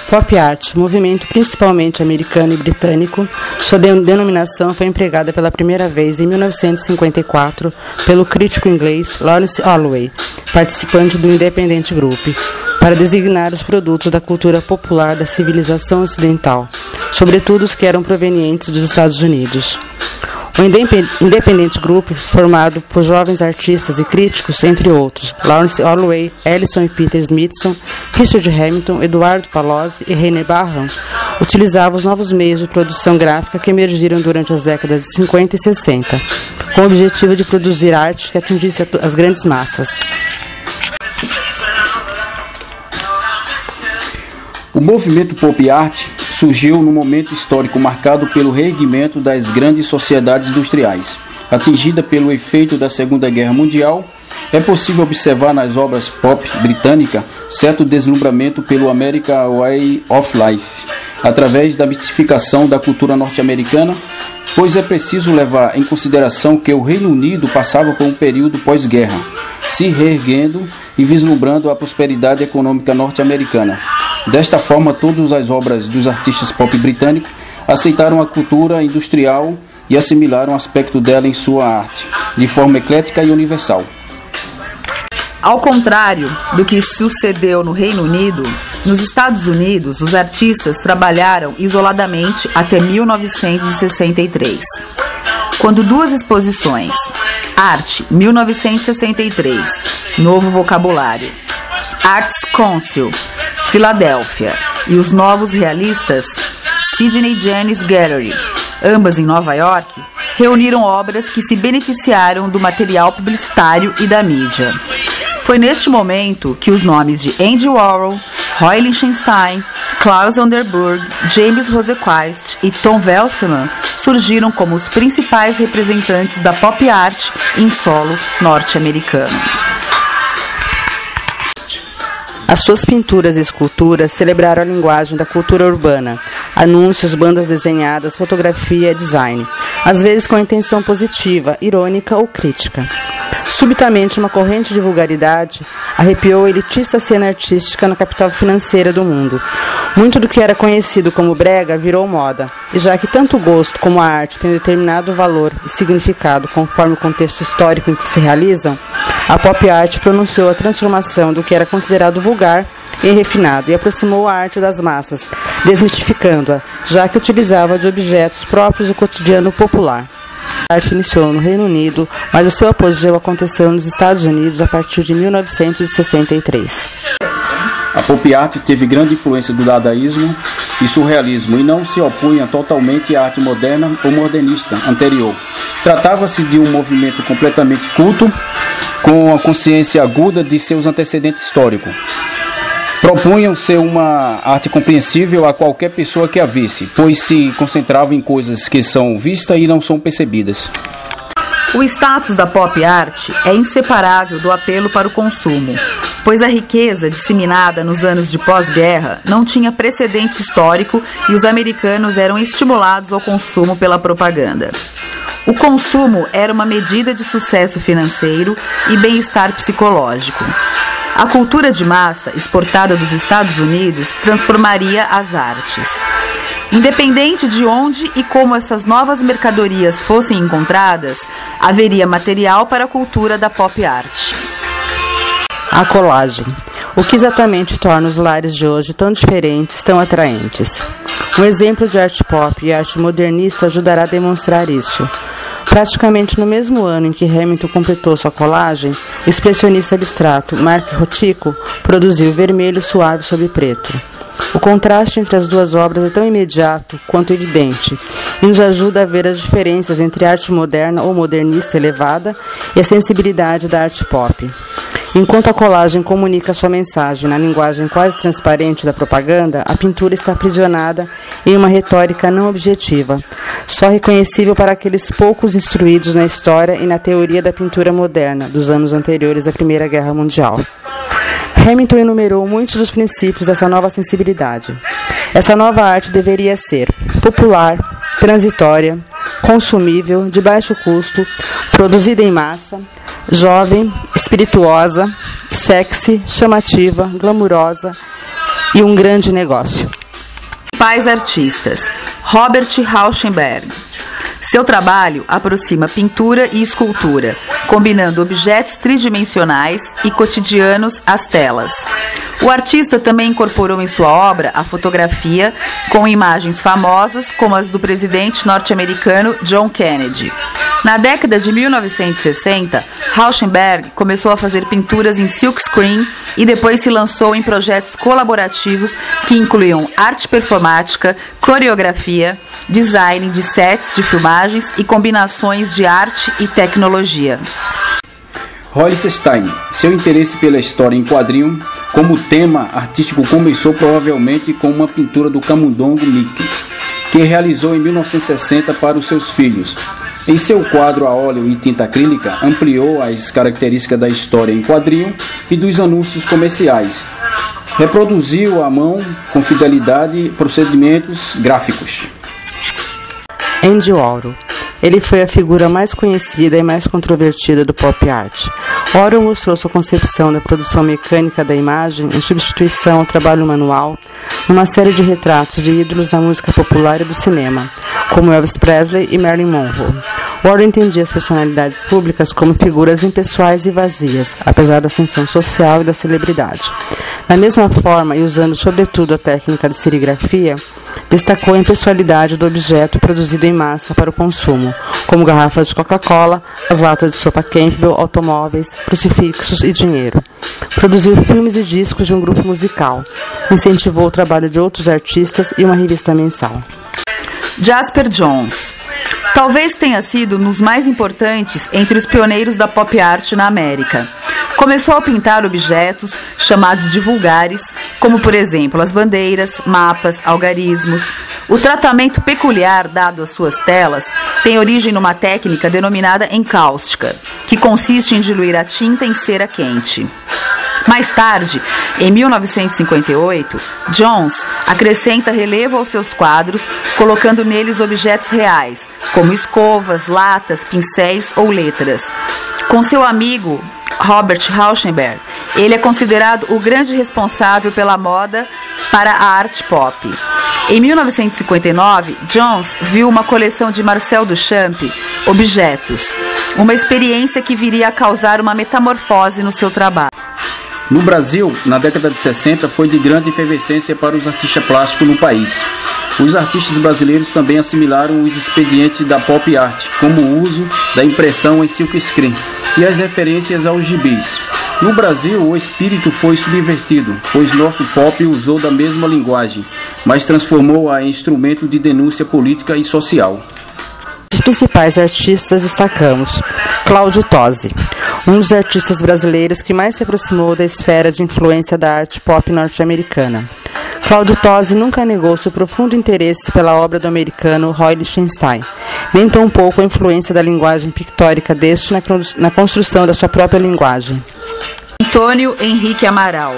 Pop art, movimento principalmente americano e britânico, sua denominação foi empregada pela primeira vez em 1954 pelo crítico inglês Lawrence Holloway, participante do Independent Group, para designar os produtos da cultura popular da civilização ocidental, sobretudo os que eram provenientes dos Estados Unidos. O Independent Group, formado por jovens artistas e críticos, entre outros, Lawrence Holloway, Ellison e Peter Smithson, Richard Hamilton, Eduardo Palozzi e René Barran, utilizava os novos meios de produção gráfica que emergiram durante as décadas de 50 e 60, com o objetivo de produzir arte que atingisse as grandes massas. O movimento pop art surgiu num momento histórico marcado pelo reerguimento das grandes sociedades industriais. Atingida pelo efeito da Segunda Guerra Mundial, é possível observar nas obras pop britânicas certo deslumbramento pelo American Way of Life, através da mistificação da cultura norte-americana, pois é preciso levar em consideração que o Reino Unido passava por um período pós-guerra, se reerguendo e vislumbrando a prosperidade econômica norte-americana. Desta forma, todas as obras dos artistas pop britânicos aceitaram a cultura industrial e assimilaram o aspecto dela em sua arte, de forma eclética e universal. Ao contrário do que sucedeu no Reino Unido, nos Estados Unidos, os artistas trabalharam isoladamente até 1963, quando duas exposições, Arte, 1963, Novo Vocabulário, Arts Council, Filadélfia, e os Novos Realistas, Sydney Janis Gallery, ambas em Nova York, reuniram obras que se beneficiaram do material publicitário e da mídia. Foi neste momento que os nomes de Andy Warhol, Roy Lichtenstein, Klaus Onderberg, James Rosequist e Tom Velseman surgiram como os principais representantes da pop art em solo norte-americano. As suas pinturas e esculturas celebraram a linguagem da cultura urbana, anúncios, bandas desenhadas, fotografia e design, às vezes com intenção positiva, irônica ou crítica. Subitamente, uma corrente de vulgaridade arrepiou a elitista cena artística na capital financeira do mundo. Muito do que era conhecido como brega virou moda, e já que tanto o gosto como a arte têm determinado valor e significado conforme o contexto histórico em que se realizam, a pop art pronunciou a transformação do que era considerado vulgar em refinado e aproximou a arte das massas, desmistificando-a, já que utilizava de objetos próprios do cotidiano popular. A arte iniciou no Reino Unido, mas o seu apogeu aconteceu nos Estados Unidos a partir de 1963. A pop art teve grande influência do dadaísmo e surrealismo e não se opunha totalmente à arte moderna ou modernista anterior. Tratava-se de um movimento completamente culto, com a consciência aguda de seus antecedentes históricos. Propunham ser uma arte compreensível a qualquer pessoa que a visse, pois se concentrava em coisas que são vistas e não são percebidas. O status da pop art é inseparável do apelo para o consumo, pois a riqueza disseminada nos anos de pós-guerra não tinha precedente histórico e os americanos eram estimulados ao consumo pela propaganda. O consumo era uma medida de sucesso financeiro e bem-estar psicológico. A cultura de massa, exportada dos Estados Unidos, transformaria as artes. Independente de onde e como essas novas mercadorias fossem encontradas, haveria material para a cultura da pop art. A colagem. O que exatamente torna os lares de hoje tão diferentes, tão atraentes? Um exemplo de arte pop e arte modernista ajudará a demonstrar isso. Praticamente no mesmo ano em que Hamilton completou sua colagem, o expressionista abstrato Mark Rothko produziu Vermelho Suave sobre Preto. O contraste entre as duas obras é tão imediato quanto evidente e nos ajuda a ver as diferenças entre a arte moderna ou modernista elevada e a sensibilidade da arte pop. Enquanto a colagem comunica sua mensagem na linguagem quase transparente da propaganda, a pintura está aprisionada em uma retórica não objetiva, só reconhecível para aqueles poucos instruídos na história e na teoria da pintura moderna dos anos anteriores à Primeira Guerra Mundial. Hamilton enumerou muitos dos princípios dessa nova sensibilidade. Essa nova arte deveria ser popular, transitória, consumível, de baixo custo, produzida em massa, jovem, espirituosa, sexy, chamativa, glamurosa, e um grande negócio. Principais artistas: Robert Rauschenberg. Seu trabalho aproxima pintura e escultura, combinando objetos tridimensionais e cotidianos às telas. O artista também incorporou em sua obra a fotografia, com imagens famosas como as do presidente norte-americano John Kennedy. Na década de 1960, Rauschenberg começou a fazer pinturas em silkscreen e depois se lançou em projetos colaborativos que incluíam arte performática, coreografia, design de sets de filmagens e combinações de arte e tecnologia. Hollis Stein, seu interesse pela história em quadrinho como tema artístico começou provavelmente com uma pintura do camundongo Mickey, que realizou em 1960 para os seus filhos. Em seu quadro a óleo e tinta acrílica, ampliou as características da história em quadrinho e dos anúncios comerciais. Reproduziu à mão com fidelidade procedimentos gráficos. Andy Warhol. Ele foi a figura mais conhecida e mais controvertida do pop art. Warhol mostrou sua concepção da produção mecânica da imagem em substituição ao trabalho manual numa série de retratos de ídolos da música popular e do cinema, como Elvis Presley e Marilyn Monroe. Warhol entendia as personalidades públicas como figuras impessoais e vazias, apesar da ascensão social e da celebridade. Da mesma forma, e usando sobretudo a técnica de serigrafia, destacou a impessoalidade do objeto produzido em massa para o consumo, como garrafas de Coca-Cola, as latas de sopa Campbell, automóveis, crucifixos e dinheiro. Produziu filmes e discos de um grupo musical. Incentivou o trabalho de outros artistas e uma revista mensal. Jasper Johns. Talvez tenha sido um dos mais importantes entre os pioneiros da pop art na América. Começou a pintar objetos chamados de vulgares, como por exemplo as bandeiras, mapas, algarismos. O tratamento peculiar dado às suas telas tem origem numa técnica denominada encáustica, que consiste em diluir a tinta em cera quente. Mais tarde, em 1958, Johns acrescenta relevo aos seus quadros, colocando neles objetos reais, como escovas, latas, pincéis ou letras. Com seu amigo Robert Rauschenberg, ele é considerado o grande responsável pela moda para a arte pop. Em 1959, Johns viu uma coleção de Marcel Duchamp, Objetos, uma experiência que viria a causar uma metamorfose no seu trabalho. No Brasil, na década de 60, foi de grande efervescência para os artistas plásticos no país. Os artistas brasileiros também assimilaram os expedientes da pop art, como o uso da impressão em silkscreen e as referências aos gibis. No Brasil, o espírito foi subvertido, pois nosso pop usou da mesma linguagem, mas transformou-a em instrumento de denúncia política e social. Os principais artistas destacamos Cláudio Tosi, um dos artistas brasileiros que mais se aproximou da esfera de influência da arte pop norte-americana. Cláudio Tosi nunca negou seu profundo interesse pela obra do americano Roy Lichtenstein, nem tampouco a influência da linguagem pictórica deste na construção da sua própria linguagem. Antônio Henrique Amaral.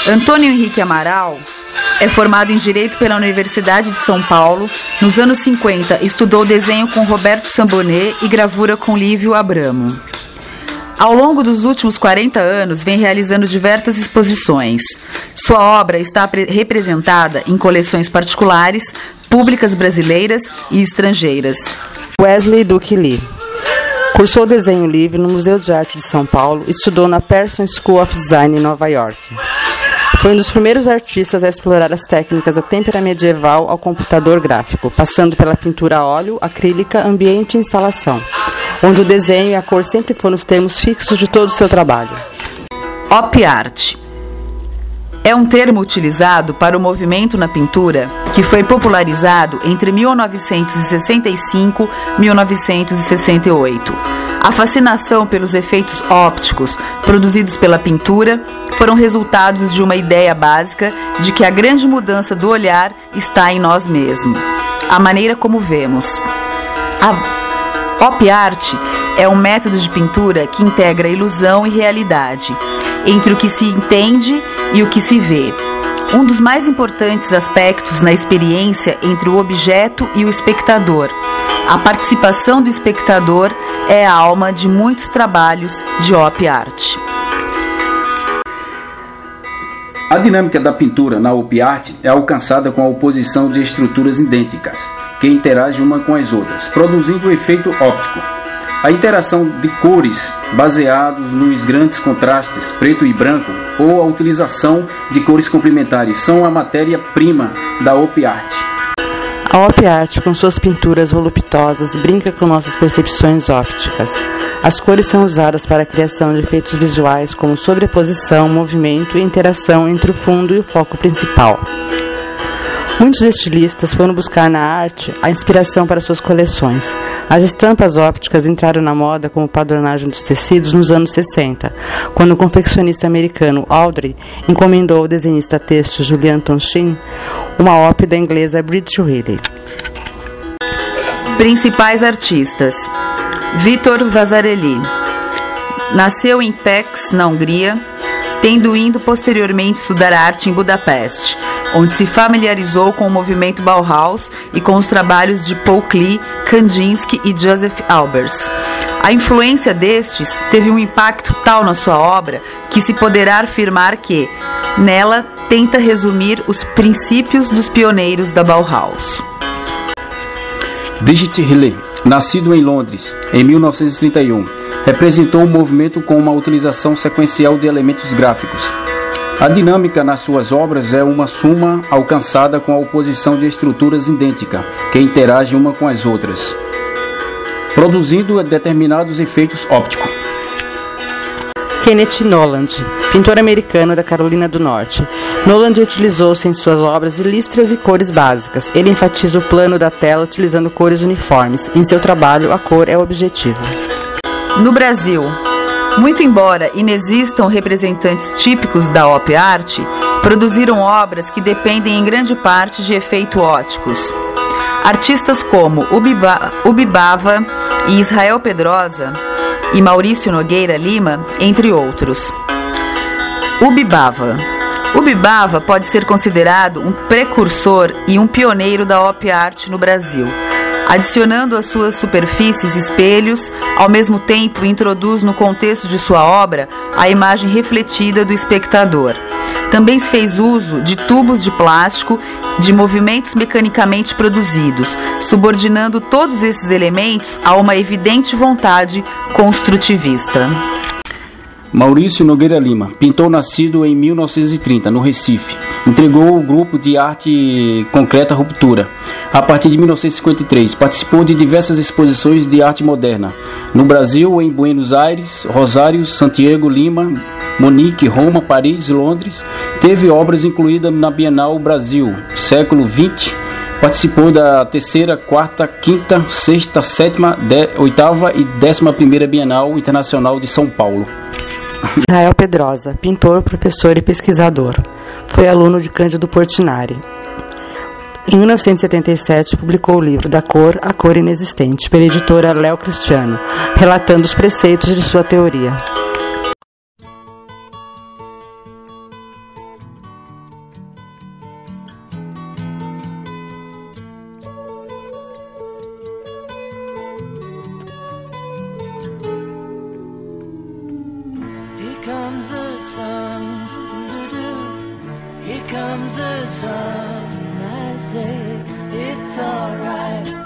Antônio Henrique Amaral é formado em Direito pela Universidade de São Paulo. Nos anos 50, estudou desenho com Roberto Sambonet e gravura com Lívio Abramo. Ao longo dos últimos 40 anos, vem realizando diversas exposições. Sua obra está representada em coleções particulares, públicas brasileiras e estrangeiras. Wesley Duke Lee. Cursou desenho livre no Museu de Arte de São Paulo e estudou na Pearson School of Design em Nova York. Foi um dos primeiros artistas a explorar as técnicas da têmpera medieval ao computador gráfico, passando pela pintura a óleo, acrílica, ambiente e instalação, onde o desenho e a cor sempre foram os termos fixos de todo o seu trabalho. Op art é um termo utilizado para o movimento na pintura que foi popularizado entre 1965 e 1968. A fascinação pelos efeitos ópticos produzidos pela pintura foram resultados de uma ideia básica de que a grande mudança do olhar está em nós mesmos, a maneira como vemos. A Op art é um método de pintura que integra ilusão e realidade, entre o que se entende e o que se vê. Um dos mais importantes aspectos na experiência entre o objeto e o espectador. A participação do espectador é a alma de muitos trabalhos de op art. A dinâmica da pintura na op art é alcançada com a oposição de estruturas idênticas, que interagem uma com as outras, produzindo o efeito óptico. A interação de cores baseados nos grandes contrastes preto e branco ou a utilização de cores complementares são a matéria-prima da op art. A op art, com suas pinturas voluptuosas, brinca com nossas percepções ópticas. As cores são usadas para a criação de efeitos visuais como sobreposição, movimento e interação entre o fundo e o foco principal. Muitos estilistas foram buscar na arte a inspiração para suas coleções. As estampas ópticas entraram na moda como padronagem dos tecidos nos anos 60, quando o confeccionista americano Audrey encomendou ao desenhista têxtil Julian Tonchin uma ópera da inglesa Bridget Riley. Principais artistas: Vasarely. Nasceu em Pécs, na Hungria, tendo ido posteriormente estudar arte em Budapeste, onde se familiarizou com o movimento Bauhaus e com os trabalhos de Paul Klee, Kandinsky e Joseph Albers. A influência destes teve um impacto tal na sua obra que se poderá afirmar que, nela, tenta resumir os princípios dos pioneiros da Bauhaus. Bridget Riley, nascido em Londres em 1931, representou um movimento com uma utilização sequencial de elementos gráficos. A dinâmica nas suas obras é uma suma alcançada com a oposição de estruturas idênticas, que interagem uma com as outras, produzindo determinados efeitos ópticos. Kenneth Noland, pintor americano da Carolina do Norte. Noland utilizou-se em suas obras de listras e cores básicas. Ele enfatiza o plano da tela utilizando cores uniformes. Em seu trabalho, a cor é o objetivo. No Brasil, muito embora inexistam representantes típicos da op art, produziram obras que dependem em grande parte de efeitos ópticos. Artistas como Ubibava e Israel Pedrosa e Maurício Nogueira Lima, entre outros. Ubibava pode ser considerado um precursor e um pioneiro da op art no Brasil. Adicionando às suas superfícies espelhos, ao mesmo tempo introduz no contexto de sua obra a imagem refletida do espectador. Também se fez uso de tubos de plástico, de movimentos mecanicamente produzidos, subordinando todos esses elementos a uma evidente vontade construtivista. Maurício Nogueira Lima, pintor nascido em 1930, no Recife, entregou o grupo de arte concreta Ruptura. A partir de 1953, participou de diversas exposições de arte moderna, no Brasil, em Buenos Aires, Rosário, Santiago, Lima, Munique, Roma, Paris e Londres. Teve obras incluídas na Bienal Brasil, século XX. Participou da 3ª, 4ª, 5ª, 6ª, 7ª, 8ª e 11ª Bienal Internacional de São Paulo. Israel Pedrosa, pintor, professor e pesquisador. Foi aluno de Cândido Portinari. Em 1977, publicou o livro Da Cor, a Cor Inexistente, pela editora Léo Cristiano, relatando os preceitos de sua teoria. Comes the sun, here comes the sun, I say it's alright.